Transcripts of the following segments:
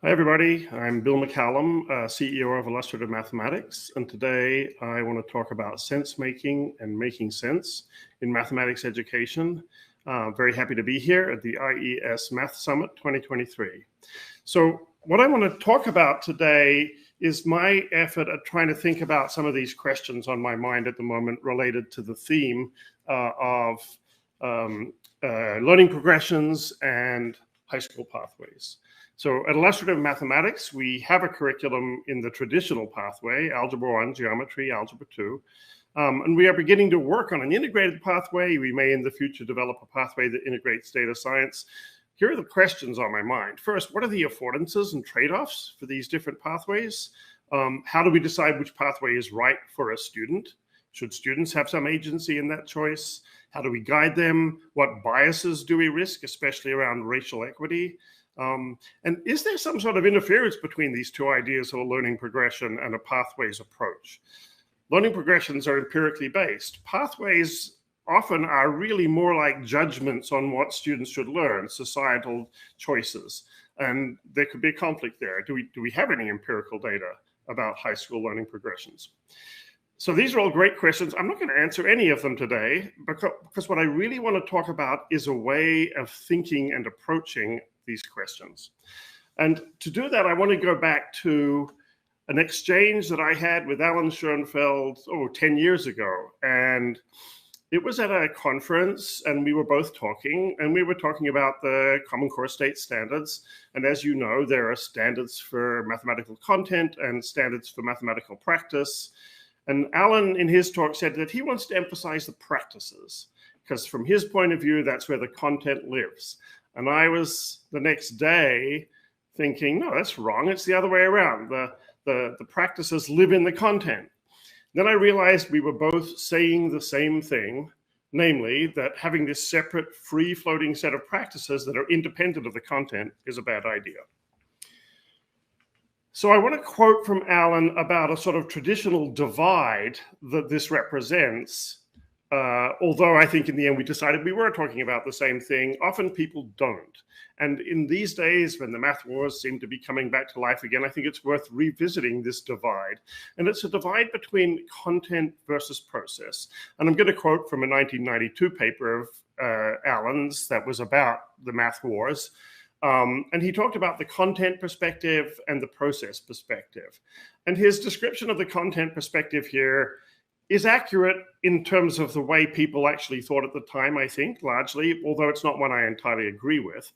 Hi, everybody. I'm Bill McCallum, CEO of Illustrative Mathematics, and today I want to talk about sense-making and making sense in mathematics education. Very happy to be here at the IES Math Summit 2023. So what I want to talk about today is my effort at trying to think about some of these questions on my mind at the moment related to the theme of learning progressions and high school pathways. So at Illustrative Mathematics, we have a curriculum in the traditional pathway, Algebra 1, Geometry, Algebra 2. And we are beginning to work on an integrated pathway. We may in the future develop a pathway that integrates data science. Here are the questions on my mind. First, what are the affordances and trade-offs for these different pathways? How do we decide which pathway is right for a student? Should students have some agency in that choice? How do we guide them? What biases do we risk, especially around racial equity? And is there some sort of interference between these two ideas of a learning progression and a pathways approach? Learning progressions are empirically based. Pathways often are really more like judgments on what students should learn, societal choices. And there could be a conflict there. Do we have any empirical data about high school learning progressions? So these are all great questions. I'm not going to answer any of them today because what I really want to talk about is a way of thinking and approaching these questions. And to do that, I want to go back to an exchange that I had with Alan Schoenfeld 10 years ago. And it was at a conference, and we were both talking, and we were talking about the Common Core State standards. And as you know, there are standards for mathematical content and standards for mathematical practice. And Alan, in his talk, said that he wants to emphasize the practices, because from his point of view, that's where the content lives. And I was the next day thinking, no, that's wrong. It's the other way around. The practices live in the content. Then I realized we were both saying the same thing, namely that having this separate free-floating set of practices that are independent of the content is a bad idea. So I want to quote from Alan about a sort of traditional divide that this represents. Although I think in the end we decided we were talking about the same thing, often people don't. And in these days, when the math wars seem to be coming back to life again, I think it's worth revisiting this divide. And it's a divide between content versus process. And I'm going to quote from a 1992 paper of Alan's that was about the math wars. And he talked about the content perspective and the process perspective. And his description of the content perspective here is accurate in terms of the way people actually thought at the time, I think, largely, although it's not one I entirely agree with.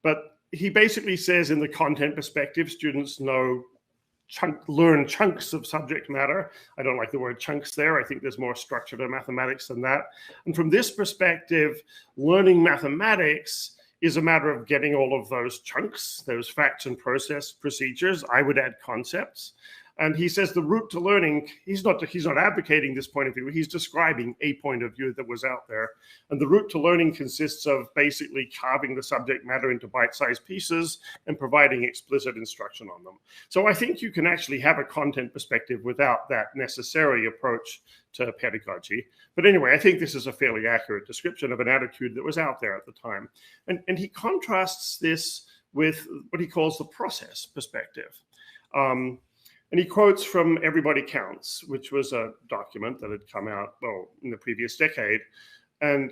But he basically says in the content perspective, students learn chunks of subject matter. I don't like the word chunks there. I think there's more structure to mathematics than that. And from this perspective, learning mathematics is a matter of getting all of those chunks, those facts and process procedures. I would add concepts. And he says the route to learning, he's not advocating this point of view, he's describing a point of view that was out there. And the route to learning consists of basically carving the subject matter into bite-sized pieces and providing explicit instruction on them. So I think you can actually have a content perspective without that necessary approach to pedagogy. But anyway, I think this is a fairly accurate description of an attitude that was out there at the time. And he contrasts this with what he calls the process perspective. And he quotes from Everybody Counts, which was a document that had come out, in the previous decade. And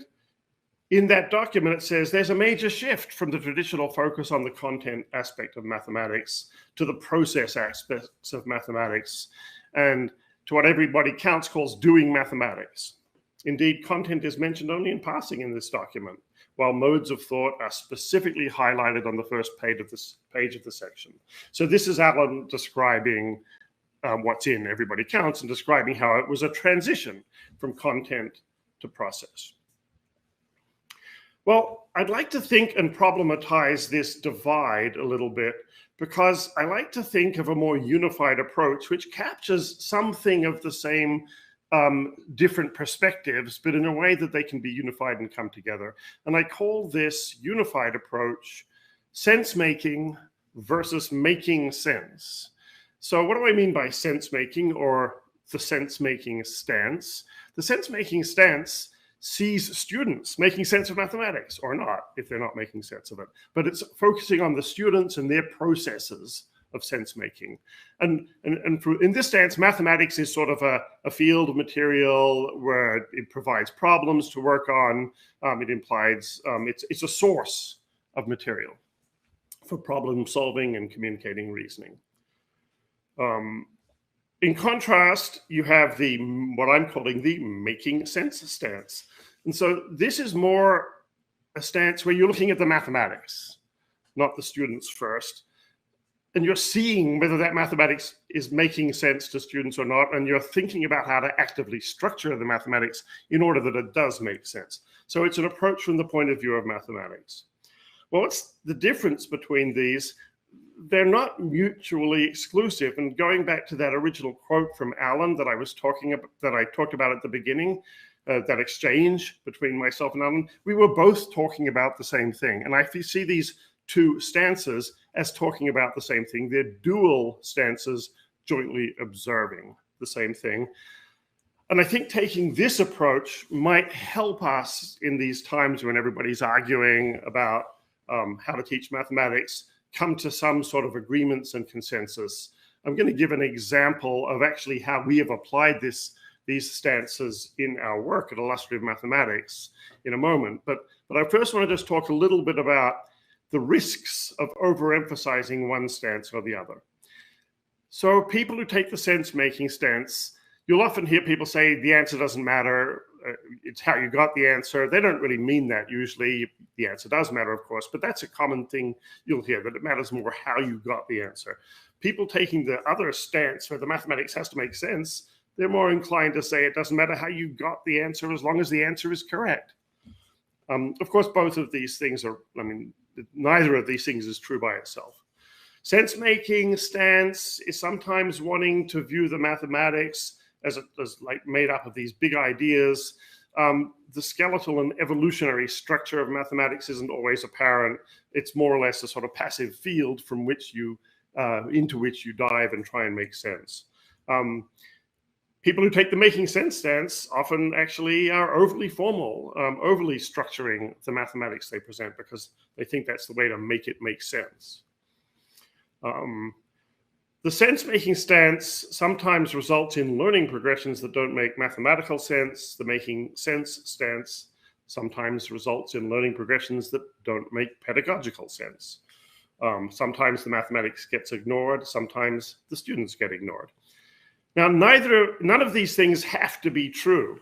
in that document, it says there's a major shift from the traditional focus on the content aspect of mathematics to the process aspects of mathematics and to what Everybody Counts calls doing mathematics. Indeed, content is mentioned only in passing in this document, while modes of thought are specifically highlighted on the first page of the section. So this is Alan describing what's in Everybody Counts and describing how it was a transition from content to process. Well, I'd like to think and problematize this divide a little bit because I like to think of a more unified approach which captures something of the same different perspectives, but in a way that they can be unified and come together. And I call this unified approach sense-making versus making sense. So what do I mean by sense-making or the sense-making stance? The sense-making stance sees students making sense of mathematics or not, if they're not making sense of it. But it's focusing on the students and their processes of sense making. And in this sense, mathematics is sort of a field of material where it provides problems to work on. It implies it's a source of material for problem solving and communicating reasoning. In contrast, you have what I'm calling the making sense stance. And so this is more a stance where you're looking at the mathematics, not the students first. And you're seeing whether that mathematics is making sense to students or not, and you're thinking about how to actively structure the mathematics in order that it does make sense. So it's an approach from the point of view of mathematics. Well, what's the difference between these? They're not mutually exclusive. And going back to that original quote from Alan that I talked about at the beginning, that exchange between myself and Alan, we were both talking about the same thing. And I see these two stances as talking about the same thing. They're dual stances jointly observing the same thing. And I think taking this approach might help us in these times when everybody's arguing about how to teach mathematics, come to some sort of agreements and consensus. I'm going to give an example of actually how we have applied these stances in our work at Illustrative Mathematics in a moment. But I first want to just talk a little bit about the risks of overemphasizing one stance or the other. So people who take the sense-making stance, you'll often hear people say the answer doesn't matter, it's how you got the answer. They don't really mean that usually. The answer does matter, of course, but that's a common thing you'll hear, that it matters more how you got the answer. People taking the other stance where the mathematics has to make sense, they're more inclined to say it doesn't matter how you got the answer as long as the answer is correct. Of course, both of these things are, neither of these things is true by itself. Sense-making stance is sometimes wanting to view the mathematics as like made up of these big ideas. The skeletal and evolutionary structure of mathematics isn't always apparent. It's more or less a sort of passive field from which into which you dive and try and make sense. People who take the making sense stance often actually are overly formal, overly structuring the mathematics they present because they think that's the way to make it make sense. The sense-making stance sometimes results in learning progressions that don't make mathematical sense. The making sense stance sometimes results in learning progressions that don't make pedagogical sense. Sometimes the mathematics gets ignored. Sometimes the students get ignored. Now, none of these things have to be true.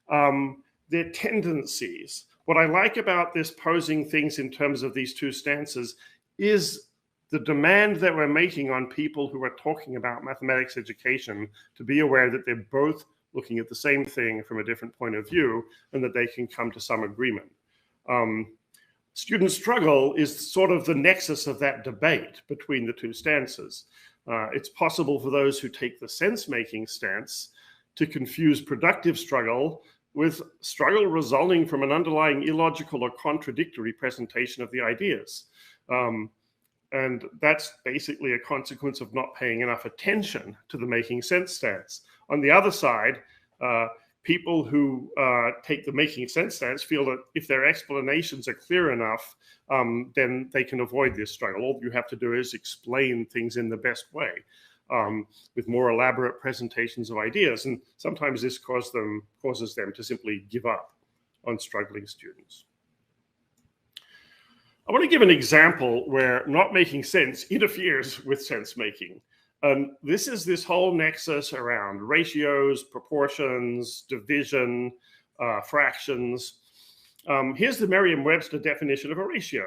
They're tendencies. What I like about this posing things in terms of these two stances is the demand that we're making on people who are talking about mathematics education to be aware that they're both looking at the same thing from a different point of view and that they can come to some agreement. Student struggle is sort of the nexus of that debate between the two stances. It's possible for those who take the sense-making stance to confuse productive struggle with struggle resulting from an underlying illogical or contradictory presentation of the ideas. And that's basically a consequence of not paying enough attention to the making sense stance. On the other side, people who take the making sense stance feel that if their explanations are clear enough, then they can avoid this struggle. All you have to do is explain things in the best way with more elaborate presentations of ideas. And sometimes this causes them to simply give up on struggling students. I want to give an example where not making sense interferes with sense making. This is this whole nexus around ratios, proportions, division, fractions. Here's the Merriam-Webster definition of a ratio.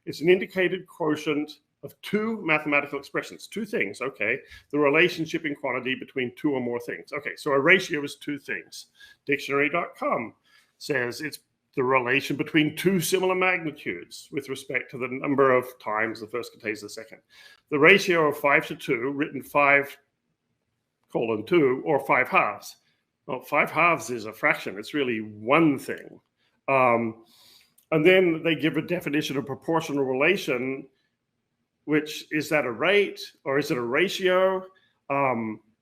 It's an indicated quotient of two mathematical expressions, two things, okay? The relationship in quantity between two or more things. Okay, so a ratio is two things. Dictionary.com says it's the relation between two similar magnitudes with respect to the number of times the first contains the second. The ratio of 5 to 2, written 5:2, or 5 halves. Well, 5 halves is a fraction. It's really one thing. And then they give a definition of proportional relation, which is that a rate or is it a ratio?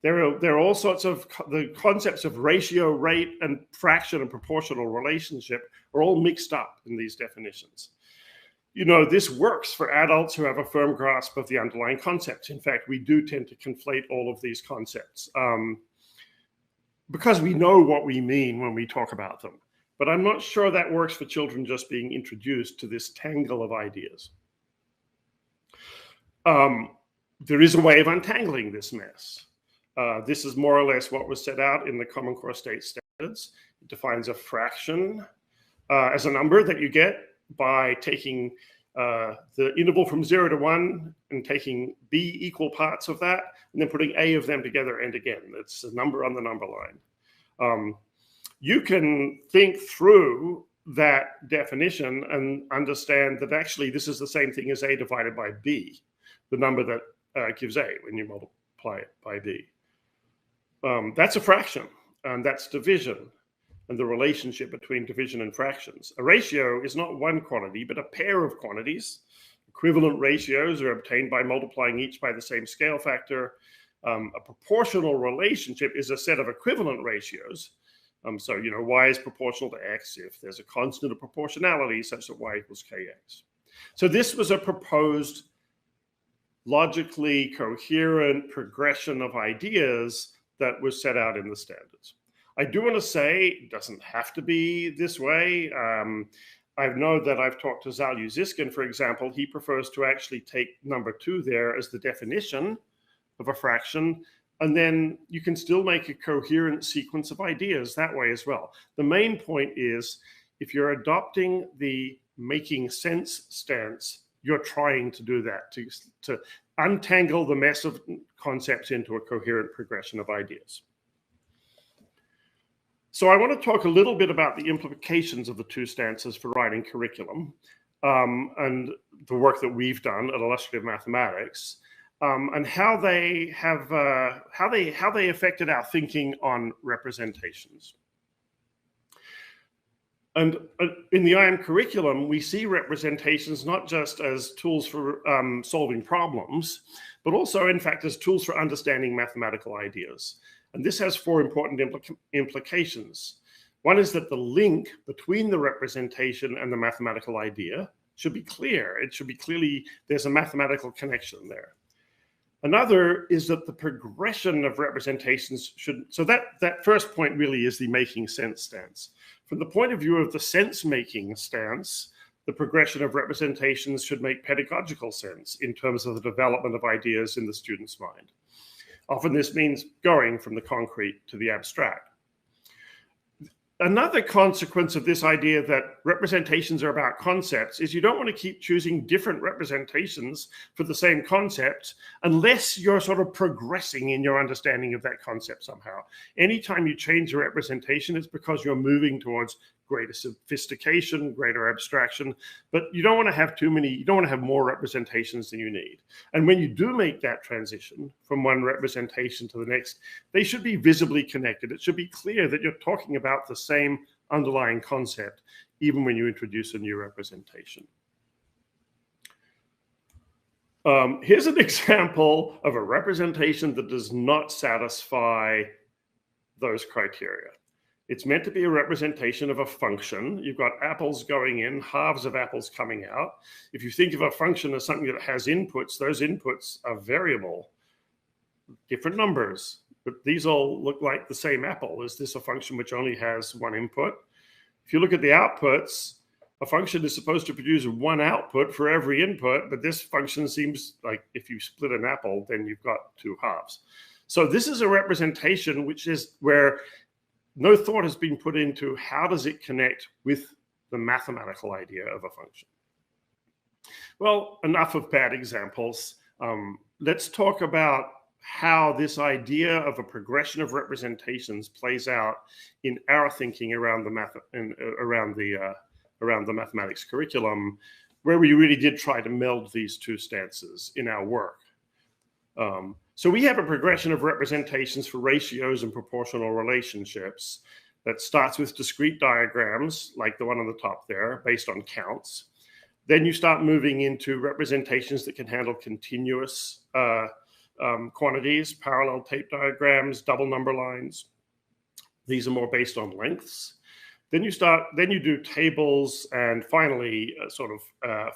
There are all sorts of, the concepts of ratio, rate, and fraction and proportional relationship are all mixed up in these definitions. You know, this works for adults who have a firm grasp of the underlying concepts. In fact, we do tend to conflate all of these concepts because we know what we mean when we talk about them. But I'm not sure that works for children just being introduced to this tangle of ideas. There is a way of untangling this mess. This is more or less what was set out in the Common Core State Standards. It defines a fraction as a number that you get by taking the interval from 0 to 1 and taking b equal parts of that, and then putting a of them together and again. It's a number on the number line. You can think through that definition and understand that actually this is the same thing as a divided by b, the number that gives a when you multiply it by b. That's a fraction, and that's division, and the relationship between division and fractions. A ratio is not one quantity, but a pair of quantities. Equivalent ratios are obtained by multiplying each by the same scale factor. A proportional relationship is a set of equivalent ratios. So, you know, y is proportional to x if there's a constant of proportionality such that y equals kx. So this was a proposed logically coherent progression of ideas that was set out in the standards. I do want to say it doesn't have to be this way. I know that I've talked to Zalyu Ziskin, for example. He prefers to actually take number 2 there as the definition of a fraction, and then you can still make a coherent sequence of ideas that way as well. The main point is, if you're adopting the making sense stance, you're trying to do that, to untangle the mess of concepts into a coherent progression of ideas. So I want to talk a little bit about the implications of the 2 stances for writing curriculum and the work that we've done at Illustrative Mathematics, and how they have how they affected our thinking on representations. And in the IM curriculum, we see representations not just as tools for solving problems, but also, in fact, as tools for understanding mathematical ideas. And this has 4 important implications. One is that the link between the representation and the mathematical idea should be clear. It should be clearly, there's a mathematical connection there. Another is that the progression of representations should, so that first point really is the making sense stance. From the point of view of the sense-making stance, the progression of representations should make pedagogical sense in terms of the development of ideas in the student's mind. Often this means going from the concrete to the abstract. Another consequence of this idea that representations are about concepts is you don't want to keep choosing different representations for the same concept unless you're sort of progressing in your understanding of that concept somehow. Anytime you change a representation, it's because you're moving towards greater sophistication, greater abstraction, but you don't want to have too many, you don't want to have more representations than you need. And when you do make that transition from one representation to the next, they should be visibly connected. It should be clear that you're talking about the same underlying concept, even when you introduce a new representation. Here's an example of a representation that does not satisfy those criteria. It's meant to be a representation of a function. You've got apples going in, halves of apples coming out. If you think of a function as something that has inputs, those inputs are variable, different numbers, but these all look like the same apple. Is this a function which only has one input? If you look at the outputs, a function is supposed to produce one output for every input, but this function seems like if you split an apple, then you've got 2 halves. So this is a representation which is where no thought has been put into how does it connect with the mathematical idea of a function. Well, enough of bad examples. Let's talk about how this idea of a progression of representations plays out in our thinking around the mathematics curriculum, where we really did try to meld these 2 stances in our work. So we have a progression of representations for ratios and proportional relationships that starts with discrete diagrams, like the one on the top there, based on counts. Then you start moving into representations that can handle continuous quantities, parallel tape diagrams, double number lines. These are more based on lengths. Then you do tables, and finally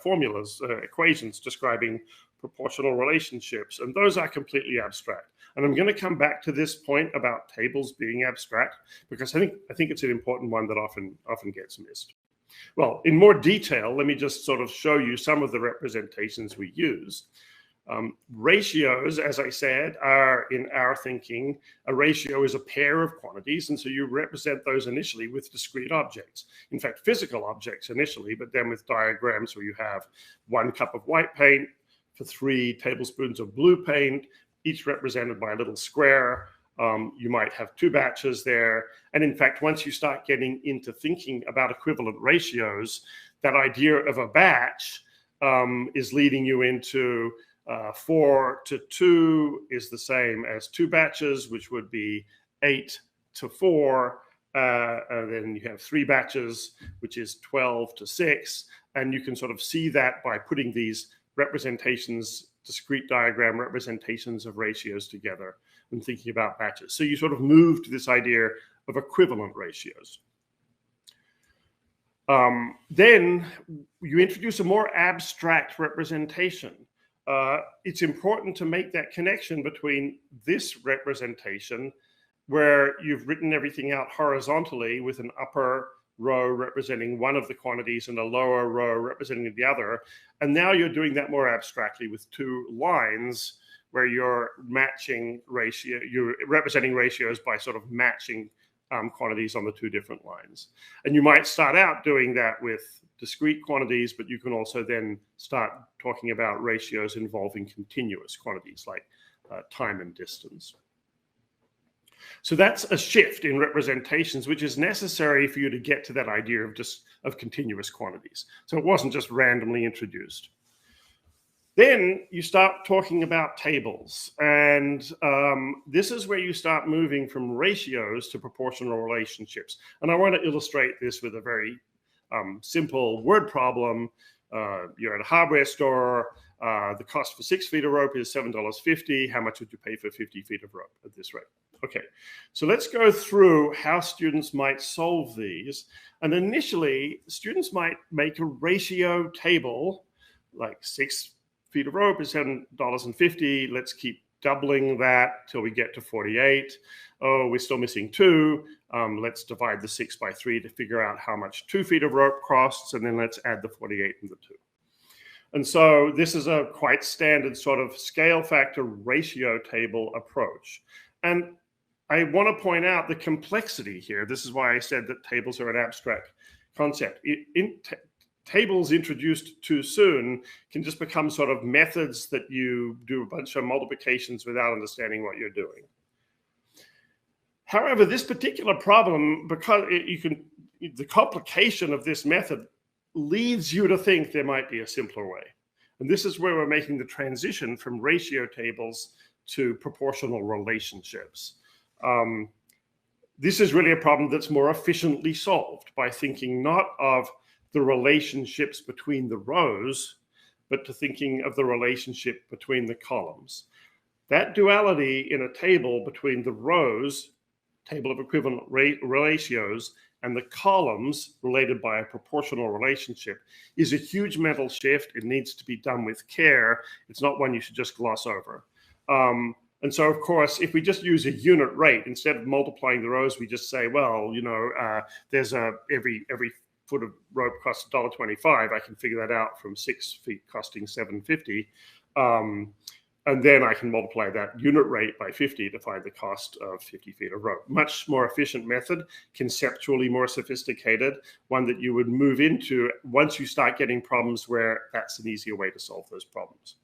formulas, equations describing proportional relationships. And those are completely abstract. And I'm going to come back to this point about tables being abstract, because I think it's an important one that often gets missed. Well, in more detail, let me just sort of show you some of the representations we use. Ratios, as I said, are, in our thinking, a ratio is a pair of quantities, and so you represent those initially with discrete objects. In fact, physical objects initially, but then with diagrams where you have 1 cup of white paint for 3 tablespoons of blue paint, each represented by a little square. You might have 2 batches there. And in fact, once you start getting into thinking about equivalent ratios, that idea of a batch is leading you into 4 to 2 is the same as 2 batches, which would be 8 to 4. And then you have 3 batches, which is 12 to 6. And you can sort of see that by putting these representations, discrete diagram representations of ratios together and thinking about batches. So you sort of move to this idea of equivalent ratios. Then you introduce a more abstract representation. It's important to make that connection between this representation, where you've written everything out horizontally with an upper row representing one of the quantities and a lower row representing the other. And now you're doing that more abstractly with 2 lines where you're you're representing ratios by sort of matching quantities on the 2 different lines. And you might start out doing that with discrete quantities, but you can also then start talking about ratios involving continuous quantities like time and distance. So that's a shift in representations, which is necessary for you to get to that idea of continuous quantities. So it wasn't just randomly introduced. Then you start talking about tables. And this is where you start moving from ratios to proportional relationships. And I want to illustrate this with a very simple word problem. You're at a hardware store. The cost for 6 feet of rope is $7.50. How much would you pay for 50 feet of rope at this rate? Okay, so let's go through how students might solve these. And initially, students might make a ratio table, like 6 feet of rope is $7.50. Let's keep doubling that till we get to 48. Oh, we're still missing 2. Let's divide the 6 by 3 to figure out how much 2 feet of rope costs, and then let's add the 48 and the 2. And so this is a quite standard sort of scale factor ratio table approach. And I want to point out the complexity here. This is why I said that tables are an abstract concept. Tables introduced too soon can just become sort of methods that you do a bunch of multiplications without understanding what you're doing. However, this particular problem, because the complication of this method leads you to think there might be a simpler way. And this is where we're making the transition from ratio tables to proportional relationships. This is really a problem that's more efficiently solved by thinking not of the relationships between the rows, but to thinking of the relationship between the columns. That duality in a table between the rows, table of equivalent ratios, and the columns related by a proportional relationship is a huge mental shift. It needs to be done with care. It's not one you should just gloss over. And so, of course, if we just use a unit rate, instead of multiplying the rows, we just say, well, you know, there's every foot of rope costs $1.25. I can figure that out from 6 feet costing $7.50. And then I can multiply that unit rate by 50 to find the cost of 50 feet of rope. Much more efficient method, conceptually more sophisticated, one that you would move into once you start getting problems where that's an easier way to solve those problems.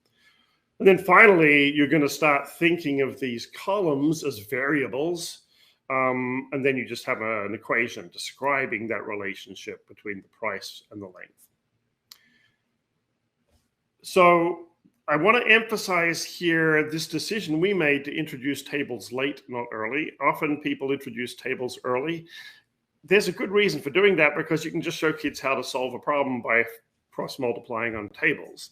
And then finally, you're going to start thinking of these columns as variables. And then you just have an equation describing that relationship between the price and the length. So I want to emphasize here this decision we made to introduce tables late, not early. Often people introduce tables early. There's a good reason for doing that, because you can just show kids how to solve a problem by cross-multiplying on tables.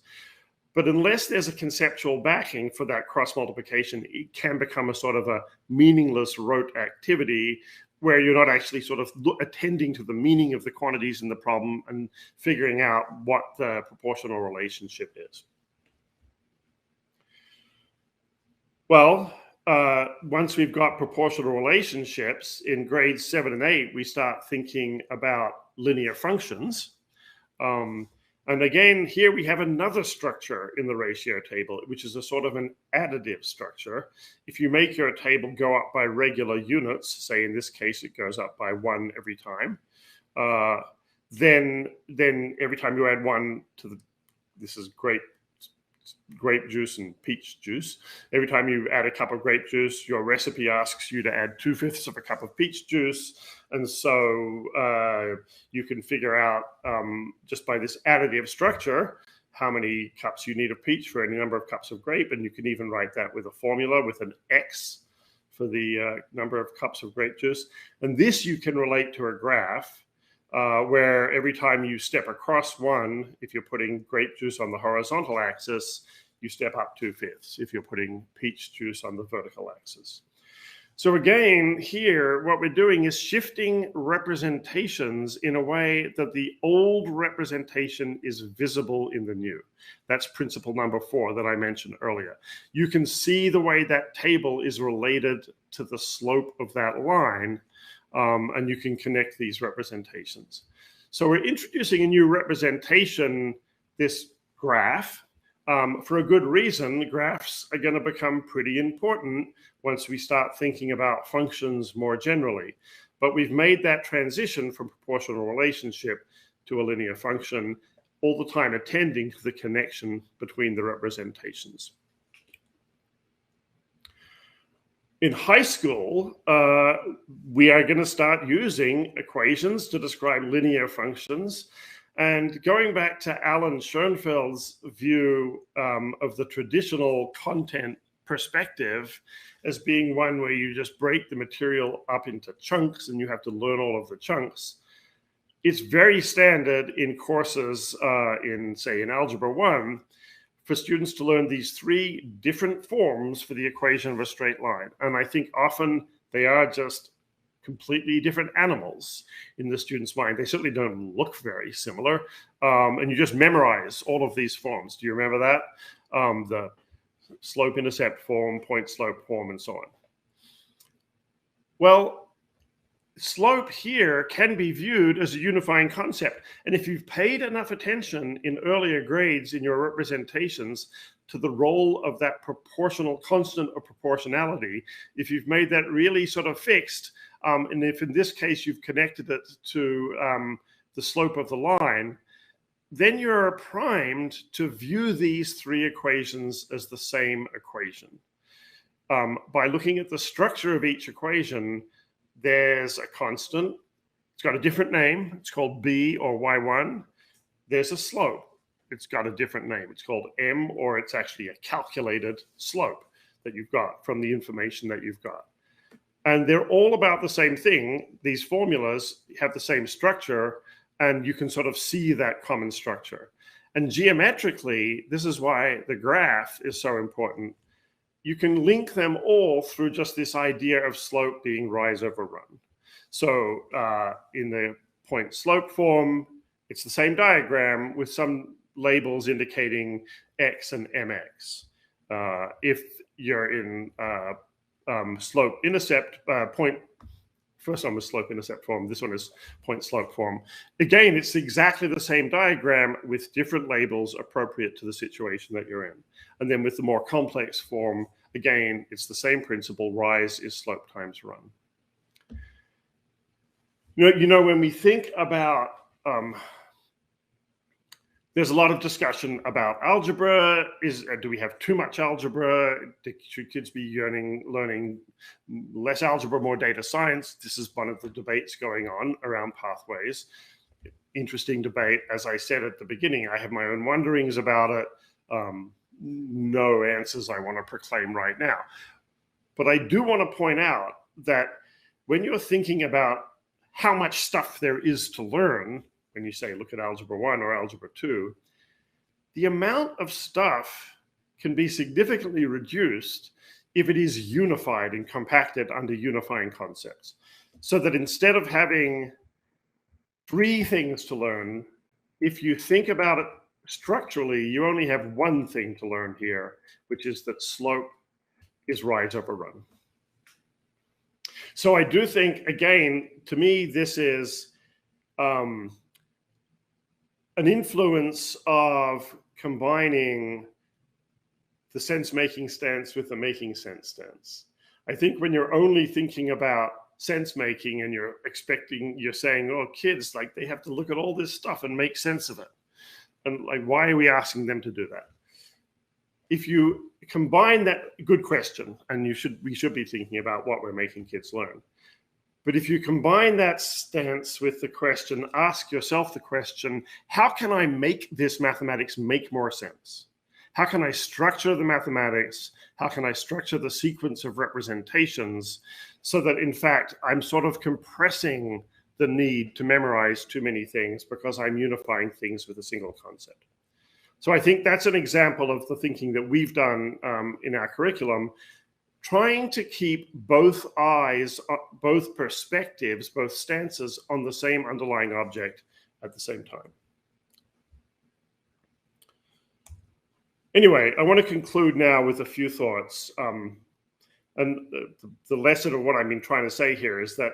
But unless there's a conceptual backing for that cross multiplication, it can become a sort of a meaningless rote activity where you're not actually sort of attending to the meaning of the quantities in the problem and figuring out what the proportional relationship is. Well, once we've got proportional relationships in grades 7 and 8, we start thinking about linear functions. And again, here we have another structure in the ratio table, which is a sort of an additive structure. If you make your table go up by regular units, say in this case it goes up by 1 every time, then every time you add 1 to the, this is grape juice and peach juice. Every time you add a cup of grape juice, your recipe asks you to add 2/5 of a cup of peach juice. And so you can figure out just by this additive structure how many cups you need of peach for any number of cups of grape. And you can even write that with a formula with an X for the number of cups of grape juice. And this you can relate to a graph where every time you step across 1, if you're putting grape juice on the horizontal axis, you step up 2/5 if you're putting peach juice on the vertical axis. So again, here, what we're doing is shifting representations in a way that the old representation is visible in the new. That's principle number 4 that I mentioned earlier. You can see the way that table is related to the slope of that line, and you can connect these representations. So we're introducing a new representation, this graph. For a good reason. Graphs are going to become pretty important once we start thinking about functions more generally. But we've made that transition from proportional relationship to a linear function, all the time attending to the connection between the representations. In high school, we are going to start using equations to describe linear functions. And going back to Alan Schoenfeld's view of the traditional content perspective as being one where you just break the material up into chunks and you have to learn all of the chunks, it's very standard in courses in Algebra 1 for students to learn these 3 different forms for the equation of a straight line. And I think often they are just completely different animals in the student's mind. They certainly don't look very similar. And you just memorize all of these forms. Do you remember that? The slope-intercept form, point-slope form, and so on. Well, slope here can be viewed as a unifying concept. And if you've paid enough attention in earlier grades in your representations to the role of that proportional constant of proportionality, if you've made that really sort of fixed, and if in this case you've connected it to the slope of the line, then you're primed to view these 3 equations as the same equation. By looking at the structure of each equation, there's a constant. It's got a different name. It's called b or y1. There's a slope. It's got a different name. It's called m, or it's actually a calculated slope that you've got from the information that you've got. And they're all about the same thing. These formulas have the same structure, and you can sort of see that common structure. And geometrically, this is why the graph is so important. You can link them all through just this idea of slope being rise over run. So in the point slope form, it's the same diagram with some labels indicating x and mx. If you're in slope-intercept point, first one was slope-intercept form, this one is point-slope form. Again, it's exactly the same diagram with different labels appropriate to the situation that you're in. And then with the more complex form, again, it's the same principle, rise is slope times run. You know, when we think about, there's a lot of discussion about algebra. Do we have too much algebra? Should kids be learning less algebra, more data science? This is one of the debates going on around pathways. Interesting debate. As I said at the beginning, I have my own wonderings about it. No answers I want to proclaim right now. But I do want to point out that when you're thinking about how much stuff there is to learn, when you say look at Algebra 1 or Algebra 2, the amount of stuff can be significantly reduced if it is unified and compacted under unifying concepts. So that instead of having 3 things to learn, if you think about it structurally, you only have 1 thing to learn here, which is that slope is rise over run. So I do think, again, to me, this is an influence of combining the sense-making stance with the making sense stance. I think when you're only thinking about sense-making and you're saying, oh, kids, like they have to look at all this stuff and make sense of it. And like, why are we asking them to do that? If you combine that, good question, and we should be thinking about what we're making kids learn. But if you combine that stance with the question, ask yourself the question, how can I make this mathematics make more sense? How can I structure the mathematics? How can I structure the sequence of representations so that, in fact, I'm sort of compressing the need to memorize too many things because I'm unifying things with a single concept? So I think that's an example of the thinking that we've done in our curriculum, trying to keep both eyes, both perspectives, both stances on the same underlying object at the same time. Anyway, I want to conclude now with a few thoughts. And the lesson of what I've been trying to say here is that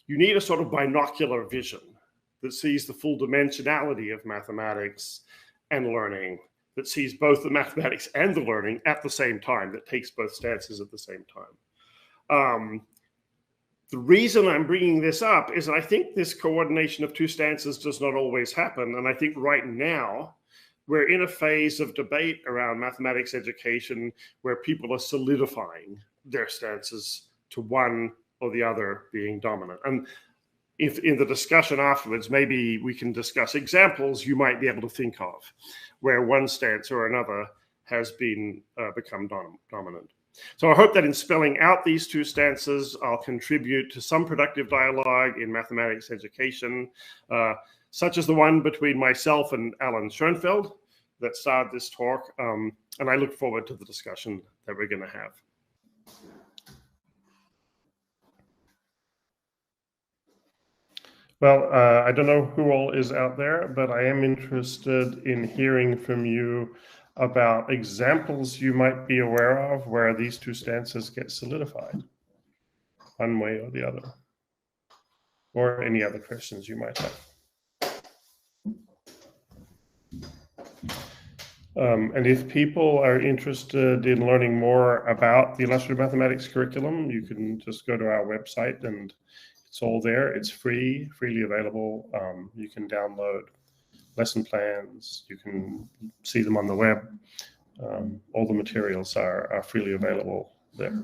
you need a sort of binocular vision that sees the full dimensionality of mathematics and learning, that sees both the mathematics and the learning at the same time, that takes both stances at the same time. The reason I'm bringing this up is that I think this coordination of 2 stances does not always happen. And I think right now, we're in a phase of debate around mathematics education where people are solidifying their stances to one or the other being dominant. And if in the discussion afterwards, maybe we can discuss examples you might be able to think of where one stance or another has been become dominant. So I hope that in spelling out these 2 stances, I'll contribute to some productive dialogue in mathematics education, such as the one between myself and Alan Schoenfeld that started this talk. And I look forward to the discussion that we're going to have. Well, I don't know who all is out there, but I am interested in hearing from you about examples you might be aware of where these 2 stances get solidified one way or the other, or any other questions you might have. And if people are interested in learning more about the Illustrative Mathematics curriculum, you can just go to our website and it's all there. It's free, freely available. You can download lesson plans. You can see them on the web. All the materials are freely available there.